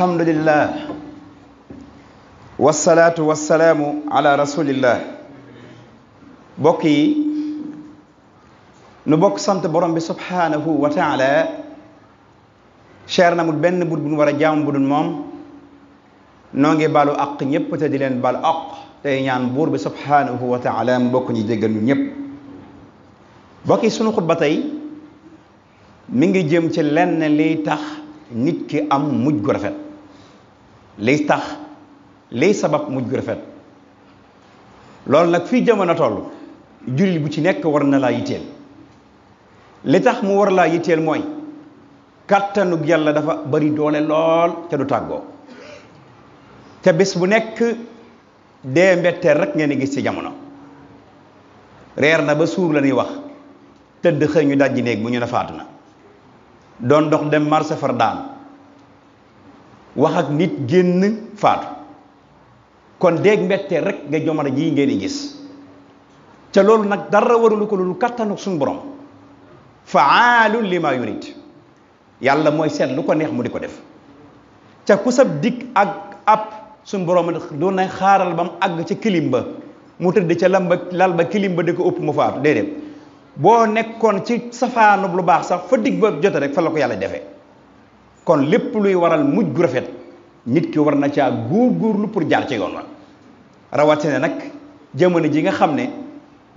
alhamdulillah wasalaatu wasalaamu ala rasulillah bokk yi nu bokk sant borom bi subhanahu wa taala cher na mul benn bur bu nu war a jaamu bu dul moom noo ngi baalu àq ñépp te di leen baalu àq tey ñaan buur bi subhanahu wa taala mu bokk ñi jéggal ñu ñépp bokk yi sunu xutba tey mi ngi jëm ci lenn liy tax nit ki am mujj gu rafet liy sabab mujj gu rafet loolu nag fii jamono toll jullit bu ci nekk war na laa yitteel li tax mu war laa yitteel mooy kàttanug yàlla dafa bari doole lool ca du tàggoo te bés bu nekk dee mbetteel rek ngeen di gis ci jamono reer na ba suur la ñuy wax tëdd xëy ñu dajji néeg bu ñu ne faatu na doon dox dem marché far daan wax ak nit génn faatu kon déeg mbetteel rek nga jamono jii ngeen di gis ca loolu nag dara warulu ko loolu kattanuk suñu borom faalun lima yurid yàlla mooy seet lu ko neex mu di ko def ca ku sab dikk ak ab suñu borom doon na xaaral ba mu àgg ca kilim ba mu tëdd ca lal ba kilim ba di ko ëpp mu faatu déedéet boo nekkoon ci safaanub lu baax sax fa digg ba jote rek fa la ko yàlla defee kon lépp luy waral mujj gu rafet nit ki war na caa góorgóorlu pour jaar ci yoon wa rawatina nag jamono ji nga xam ne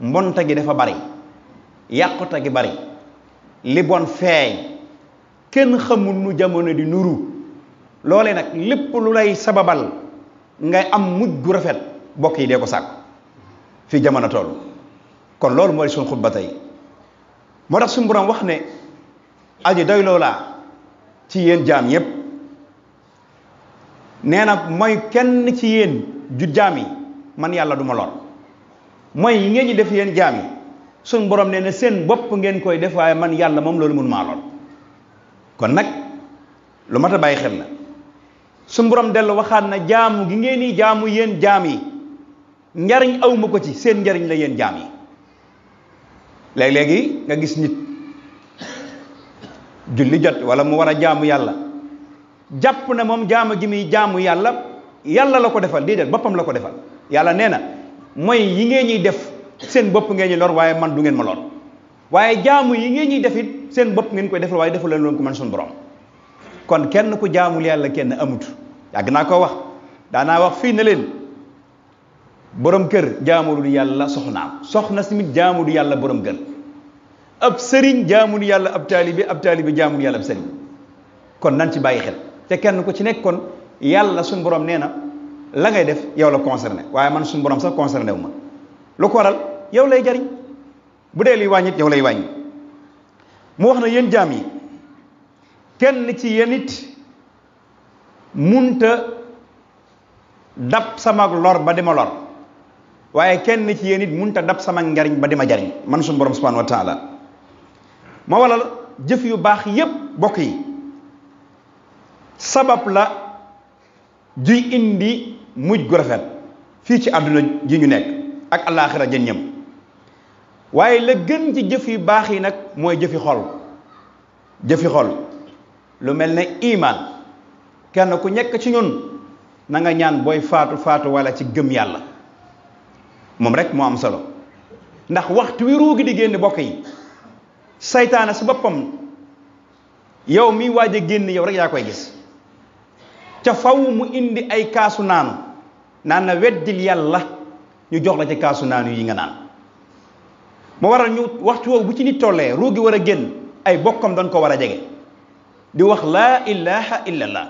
mbonta gi dafa bari yàquta gi bari li bon feeñ kenn xamul nu jamono di nuru loole nag lépp lu lay sababal ngay am mujj gu rafet bokk yi dee ko sàkk fii jamono toll kon loolu mooy suñu xutba tey moo tax suñu borom wax ne aji doy loolaa ci yéen jaam yépp nee na mooy kenn ci yéen ju jaam yi man yàlla du ma lor mooy yi ngeen ñi def yéen jaam yi suñu borom nee na seen bopp ngeen koy def waaye man yàlla moom loolu mun maa lor kon nag lu mat a bàyyi xel na suñu borom dellu waxaat na jaamu gi ngeen di jaamu yéen jaam yi njariñ awma ko ci seen njariñ la yéen jaam yi léegi nga gis nit julli jot wala mu war a jaamu yàlla jàpp na moom jaamu gi muy jaamu yàlla la ko defal déedéet boppam la ko defal yàlla nee na mooy yi ngeen ñuy def seen bopp ngeen ñuy lor waaye man du ngeen ma lor waaye jaamu yi ngeen ñuy def it seen bopp ngeen koy defal waaye defal leen loon ko man suñu borom kon kenn ku jaamul yàlla kenn amut yàgg naa ko wax daanaa wax fii na leen borom kër jaamul yàlla soxnaam soxna simit jaamul yàlla borom kër ab sëriñ jaamul yàlla ab taalibe jaamul yàlla ab sëriñ kon nan ci bàyyi xel te kenn ku ci nekk kon yàlla suñu borom nee na la ngay def yow la concerné waaye man suñu borom sax concerné wu ma lu ko waral yow lay jariñ bu dee liy wàññit yow lay wàññi mu wax na yéen jaam yi kenn ci yéen it munta dab sama lor ba di ma lor waaye kenn ci yéen it munta dab sama njariñ ba di ma jariñ man suñu borom subhanahu wa taala ma walal jëf yu baax yépp bokk yi sabab la juy indi mujj gu rafet fii ci àdduna ji ñu nekk ak alaaxira jën ñëm waaye la gën ci jëf yu baax yi nag mooy jëfi xol lu mel ne iman kenn ku nekk ci ñun na nga ñaan booy faatu wala ci gëm yàlla moom rek moo am solo ndax waxtu wi ruugi di génn bokk yi saytaana si boppam yow mi waaj a génn yow rek yaa koy gis ca faw mu indi ay kaasu naanu naan na weddil yàlla ñu jox la ci kaasu naanu yi nga naan moo waral ñu waxtu woowu bu ci nit tollee ruugi war a génn ay bokkam doon ko war a jege di wax laa ilaha illallah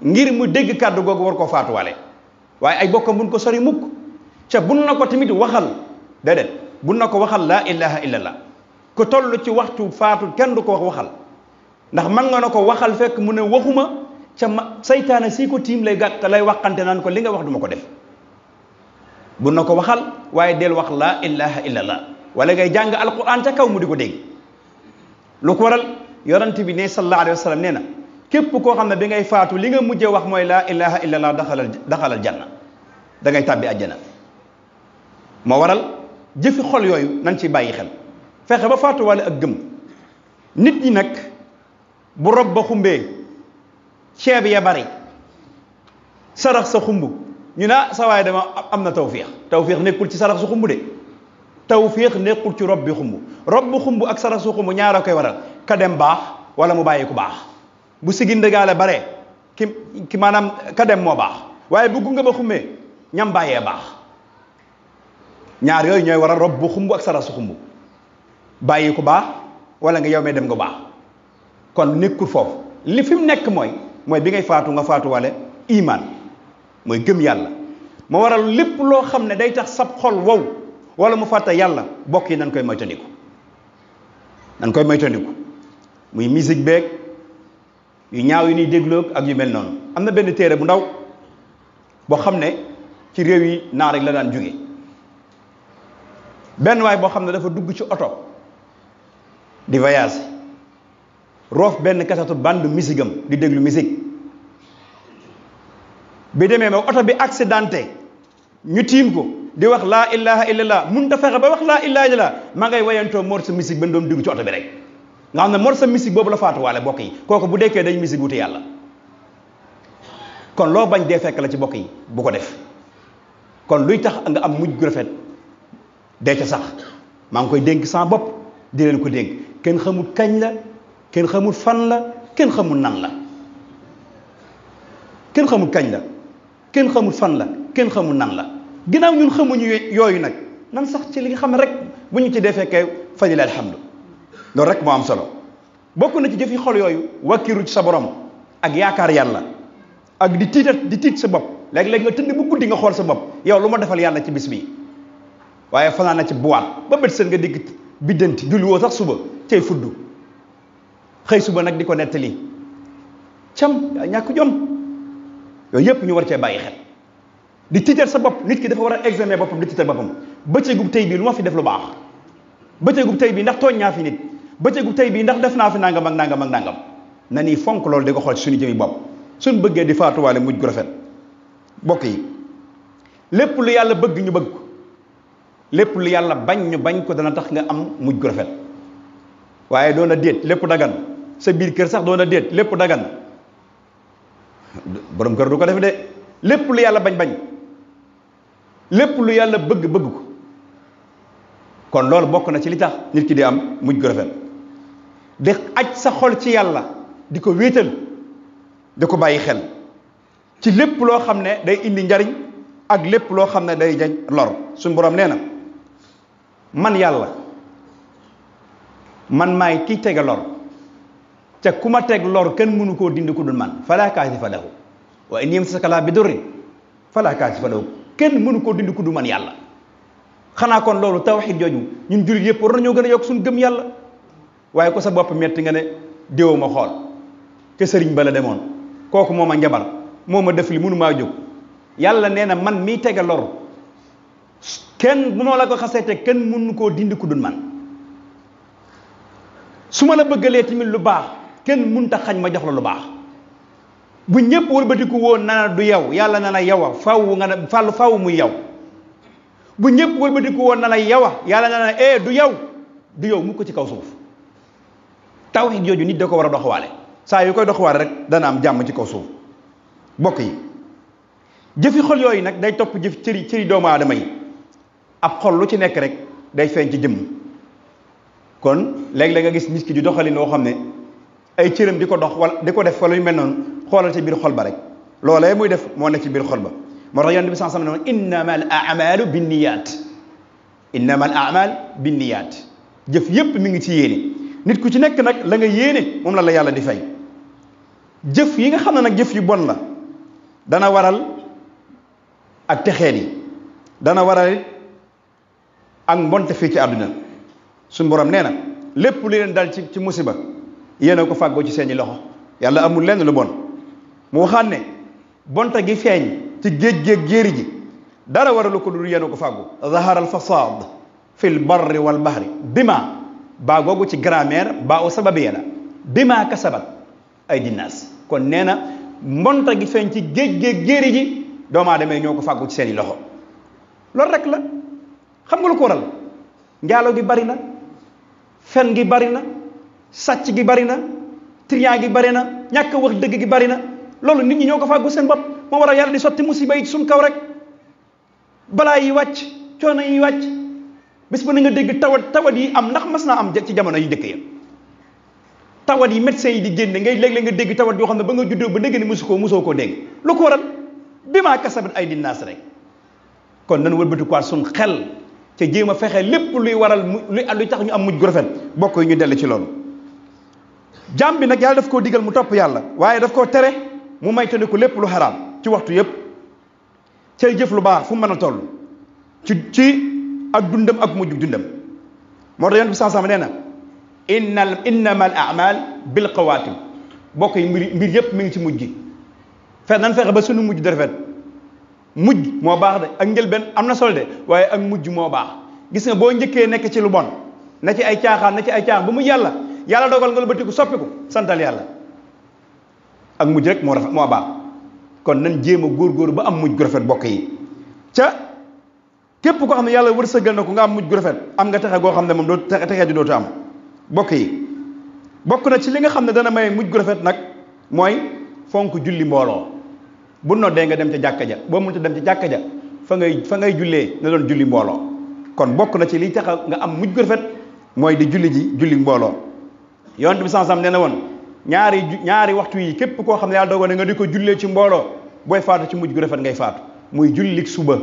ngir mu dégg kàddu googu war koo faatuwale waaye ay bokkam buñ ko sori mukk ca bun na ko tamit waxal déedéet bun na ko waxal laa ilaha illallah ku toll ci waxtu faatu kenn du ko waxal ndax man nga na ko waxal fekk mu ne waxuma ca saytaane si ko tiim lay gàtt lay waxante naan ko li nga wax duma ko def bun na ko waxal waaye del wax laa ilaha illallah wala ngay jàng alquran ca kaw mu di ko dégg lu ko waral yonent bi ne sallallahu alayhi wa sallam nee na képp koo xam ne bi ngay faatu li nga mujjee wax mooy laa ilaha illallah daxalal janna da ngay tàbbi àjjana moo waral jëfi xol yooyu nañ ci bàyyi xel fexe ba faatu wala ak gëm nit ñi nag bu rob ba xumbee ceeb ya bari sarax sa xumb ñu na sa waay dama am na tawfiix nekkul ci sarax su xumb de tawfiix nekkul ci rob bi xumb ak sarax su xumb ñaara koy waral ka dem baax wala mu bàyyi ku baax bu sigindagaale bare ki maanaam ka dem moo baax waaye bu gunge ba xummee ñam bàyyee baax ñaar yooyu ñooy waral rob bu xumb ak sarax su xumb bàyyi ku baax wala nga yow mee dem nga baax kon nekkul foofu li fi mu nekk mooy bi ngay faatu nga faatu wale iman mooy gëm yàlla moo waral lépp loo xam ne day tax sab xol wow wala mu fàtte yàlla bokk yi nañ koy moytandiku muy musique beeg yu ñaaw yu ñuy dégloog ak yu mel noonu am na benn téere bu ndaw boo xam ne ci réew yi naar rek la daan jóge benn waay boo xam ne dafa dugg ci oto di voyage roof benn kasatu bande musique am di déglu musique bi demee ba oto bi accidenté ñu tiim ko di wax laa ilaha illallah mun ta fexe ba wax laa ilaha illallah ma ngay wayantoo morceau musique ba doon dugg ci oto bi rek nga xam ne morceau musique boobu la faatuwaale bokk yi kooku bu dekkee dañ musique wuti yàlla kon loo bañ dee fekk la ci bokk yi bu ko def kon luy tax nga am mujj gu rafet dee ca sax maa ngi koy dénk sama bopp di leen ko dénk kenn xamul kañ la kenn xamul fan la kenn xamul nan la kenn xamul kañ la kenn xamul fan la kenn xamul nan la ginnaaw ñun xamuñu yooyu nag nan sax ci li nga xam ne rek bu ñu ci dee fekkee fajila alhamdu loolu rek moo am solo bokk na ci jëfi xol yooyu wakkiru ci sa borom ak yaakaar yàlla ak di tiit sa bopp léeg-léeg nga tëdd bu guddi nga xool sa bopp yow lu ma defal yàlla ci bis bi waaye fanaan na ci buwaat ba bët seen nga digg biddanti julli woo sax suba cay fudd xëy suba nag di ko nettali cam yaa ñàkk jom yooyu yëpp ñu war cee bàyyi xel di tiital sa bopp nit ki dafa war a examiner boppam di tiital boppam bëccëgub tey bii lu ma fi def lu baax bëccëgub tey bii ndax tooñ ñaa fi nit bëccëgub tey bii ndax def naa fi nangam ak nangam ak nangam na nii fonk loolu di ko xool ci suñu jëmi bopp suñ bëggee di faatuwaale mujj gu rafet bokk yi lépp lu yàlla bëgg ñu bëgg ko lépp lu yàlla bañ ñu bañ ko dana tax nga am mujj gu rafet waaye doon a déet lépp dagan sa biir kër sax doon a déet lépp dagan borom kër du ko def de lépp lu yàlla bañ lépp lu yàlla bëgg ko kon loolu bokk na ci li tax nit ki di am mujj gu rafet di aj sa xol ci yàlla di ko wéetal di ko bàyyi xel ci lépp loo xam ne day indi njariñ ak lépp loo xam ne day jañ lor suñu borom nee na man yàlla man maay kiy tege lor te ku ma teg lor kenn mënu koo dindi ku dul man falaa kaasifa lahu wa in yamsaka laa bi durrin falaa kaasifa lahu kenn mënu koo dindi ku dul man yàlla xanaa kon loolu tawxiid jooju ñun jullit yëpp war nañoo gën a yokk suñu gëm yàlla waaye ko sa bopp metti nga ne déew ma xool te sëriñ ba la demoon kooku moo ma njabar moo ma def li mënu maa jóg yàlla nee na man miy tege lor kenn bu ma la ko xasee te kenn mënu koo dindi ku dul man su ma la bëggalee tamit lu baax kenn mënta xañ ma jox la lu baax bu ñëpp wëlbatiku woon na du yow yàlla na la yow faaw nga ne faaw muy yow bu ñëpp wëlbatiku woon na la yow yàlla na la du yow mu ko ci kaw suuf tawhid jooju nit da ko war a doxwaale saa yu koy doxwaale rek dana am jàmm ci kaw suuf bokk yi jëfi xol yooyu nag day topp jëf cëri doomu aadama yi ab xol lu ci nekk rek day feeñ ci jëmm kon léeg-léeg nga gis nit ki di doxalin loo xam ne ay cëram di ko dox wala di ko def wala yu mel noonu xoolal ci biir xol ba rek loolee muy def moo nekk ci biir xol ba moo tax yonent bi sallallahu alayhi wasallam innamal a'malu binniyat innamal a'mal binniyat jëf yépp mi ngi ci yéene nit ku ci nekk nag la nga yéene moom la yàlla di fay jëf yi nga xam ne nag jëf yu bon la dana waral ak texeet yi dana waral ak mbonte fii ci àdduna suñu borom nee na lépp lu leen dal ci musiba yéen a ko fàggoo ci seeni loxo yàlla amul lenn lu bon mu waxaat ne bonte gi feeñ ci géej jéeri ji dara waralu ko dul yéen a ko fàggu zahara al fasad fi l barri wal bahri bima baa googu ci grammaire baa u sababiya la bima kasabat ay dinaas kon nee na mbonte gi feeñ ci géej jéeri ji doomu aadama yi ñoo ko fàggu ci seeni loxo loolu rek la xam nga lu ko waral njaalo gi bari na fen gi bari na sàcc gi bari na trian gi bari na ñàkk wax dëgg gi bari na loolu nit ñi ñoo ko fàggu seen bopp moo war a yàlla di sotti musiba yi suñ kaw rek balaa yi wàcc coono yi wàcc bis bu na nga dégg tawat yi am ndax mas naa am ci jamono yu njëkk ya tawat yi médecins yi di génne ngay léeg-léeg nga dégg tawat yoo xam ne ba nga juddoo ba dégg ni mosoo koo dégg lu ko waral bi maa kasabat ay dinnaas rek kon nañu wëlbatikuwaat suñ xel ca jéem a fexe lépp luy waral luy tax ñu am mujj gu rafet bokk yi ñu dellu ci loolu jaam bi nag yàlla daf koo digal mu topp yàlla waaye daf koo tere mu maytandiku lépp lu xaraam ci waxtu yépp cay jëf lu baax fu mu mën a toll ci ak dundam ak mujj dundam moo tax yonent bi sallallahu alayhi wasallam nee na innamal a'mal bil xawaatim bokk yi mbir yépp mi ngi ci mujj gi fexe ba sunu mujj di rafet mujj moo baax de ak njëlbeen am na solo de waaye ak mujj moo baax gis nga boo njëkkee nekk ci lu bon na ci ay caaxaan ba mu yàlla dogal nga lu batiku soppiku santal yàlla ak mujj rek moo rafet moo baax kon nañ jéem a góorgóor ba am mujj gu rafet bokk yi ca képp koo xam ne yàlla wërsëgal na ko nga am mujj gu rafet am nga texe goo xam ne moom doo texe di dootu am bokk yi bokk na ci li nga xam ne dana may mujj gu rafet nag mooy fonk julli mbooloo bu noddee nga dem ca jàkka ja boo mënta dem ca jàkka ja fa ngay jullee na doon julli mbooloo kon bokk na ci liy tax nga am mujj gu rafet mooy di julli mbooloo yonent bi sallallahu alayhi wasallam nee na woon ñaari waxtu yi képp koo xam ne yàlla dogal nga di ko jullee ci mbooloo booy faatu ci mujj gu rafet ngay faatu muy jullik suba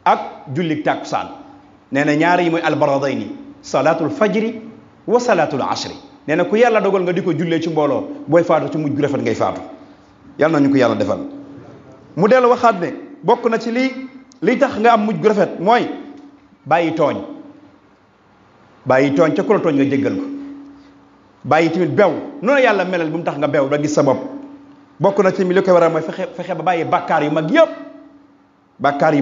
ak jullik tàkkusaan nee na ñaari yi mooy albaradayni salaatul fajri wa salaatul asri nee na ku yàlla dogal nga di ko jullee ci mbooloo booy faatu ci mujj gu rafet ngay faatu yàlla nañu ko yàlla defal mu dellu waxaat ne bokk na ci liy tax nga am mujj gu rafet mooy bàyyi tooñ ca ku la tooñ nga jéggal ko bàyyi tamit bew noonu yàlla melal bu mu tax nga bew ba gis sa bopp bokk na ci mi li koy waral mooy fexe ba bàyyi bàkkaar yu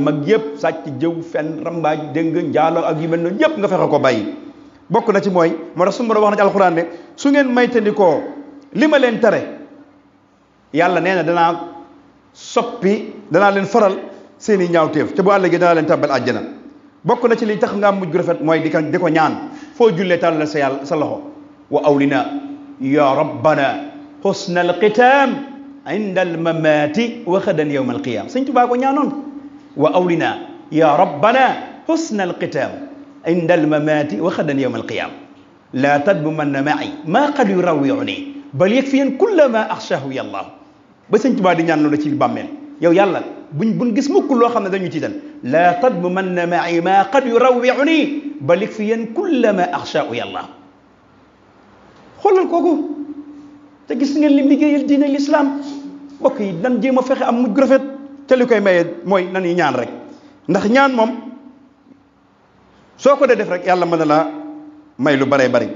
mag yëpp sàcc jëw fen rambaaj dégg nga njaaloo ak yu mel noonu yëpp nga fexe ko bàyyi bokk na ci mooy moo tax su ma wax na ci alxuraan ne su ngeen maytandikoo li ma leen tere yàlla nee na danaa leen faral seeni ñaawteef te bu àllëgee danaa leen tàbbal àjjana bokk na ci li tax nga am mujj gu rafet mooy di ko ñaan foo jullee tàllal sa loxo wa awlina ya rabbana husna alqitaam inda almamaati wa xadan yawma alqiyam sëñ Tuubaa ko ñaanoon wa awlina ya rabbana husna alqitaam inda almamaati wa xadan yawma alqiyam laa tadbumanna ma'i maa qad yurawwi'uni bal yakfiyan kulla ma axshahu ya allah ba sëñ Tuubaa di ñaan loolu ci bàmmeel yow yàlla buñ gis mukk loo xam ne dañu tiital laa tadbumanna ma'i maa qad yurawwi'uni bal yakfiyan kulla ma axshahu ya allah xoolal kooku te gis ngeen lim liggéeyal diine l'islam mbokk yi nan jéem a fexe am mujj gu rafet te li koy maye mooy nan yi ñaan rek ndax ñaan moom soo ko dee def rek yàlla mën na laa may lu baree bari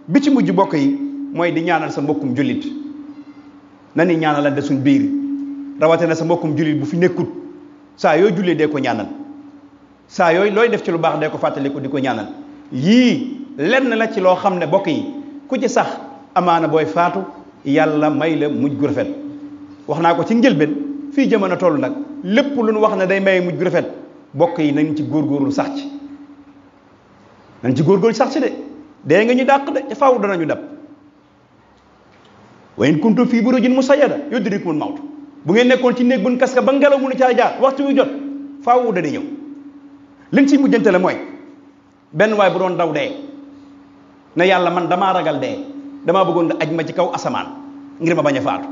bi ci mujj bokk yi mooy di ñaanal sa mbokkum jullit nan yi ñaanalante suñ biir rawate na sa mbokkum jullit bu fi nekkut saa yoo jullee dee ko ñaanal saa yooyu looy def ci lu baax dee ko fàttaliku di ko ñaanal yii lenn la ci loo xam ne bokk yi ku ci sax amaana booy faatu yàlla may la mujj gu rafet wax naa ko ci njëlbeen fii jamono toll nag lépp lu nu wax ne day may mujj gu rafet bokk yi nañ ci góorgóorlu sax ci sax ci de dee nga ñu dàq de ca faaw danañu dab wa in kuntum fii burujin musayyada yudrikumul mawt bu ngeen nekkoon ci néeg buñ kas ka ba ngelaw mënu caa jaar waxtu wi jot faaw da di ñëw liñ ci mujjante la mooy benn waay bu doon daw dee ne yàlla man damaa ragal dee damaa bëggoon nga aj ma ci kaw asamaan ngir ma bañ a faatu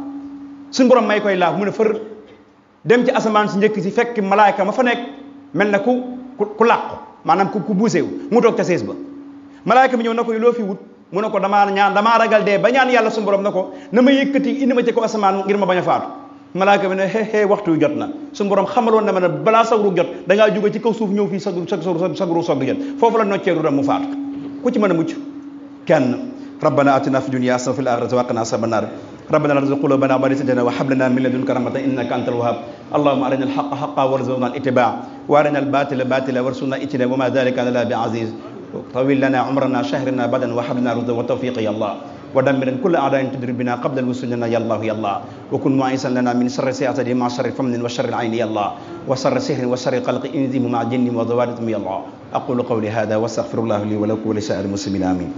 suñu borom may koy laaf mu ne fër dem ci asamaan si njëkk si fekk malaayka ma fa nekk mel na ku làqu maanaam ku buusewu mu toog ca sees ba malaayka bi ñëw na ko loo fi wut mu ne ko damaa ragal dee ba ñaan yàlla suñu borom na ko na ma yëkkati indi ma ci kaw asamaan ngir ma bañ a faatu malaayka bi ne xeexee waxtu wi jot na suñu borom xamaloon na ma ne balaa sagru jot da ngaa jóge ci kaw suuf ñëw fii sagru soog di jot foofu la noccee ruram mu faatu ku ci mën a mucc kenn ربنا آتنا في الدنيا حسنة وفي الآخرة وقنا عذاب النار ربنا لا تزغ قلوبنا بعد إذ هديتنا وهب لنا من لدنك رحمة إنك أنت الوهاب اللهم أرنا الحق حقا وارزقنا الاتباع وأرنا الباطل باطلا وارزقنا اجتنابه وما ذلك على الله بعزيز طويل لنا عمرنا شهرنا بدنا وهب لنا رشدا وتوفيقا يا الله ودمر كل أعداء تدري بنا قبل الوصول لنا يا الله يا الله وكن معيسا لنا من شر سيئة مع شر فمن وشر العين يا الله وشر سحر وشر قلق إنزم مع جن وضوارث يا الله أقول قولي هذا واستغفر الله لي ولكم ولسائر المسلمين آمين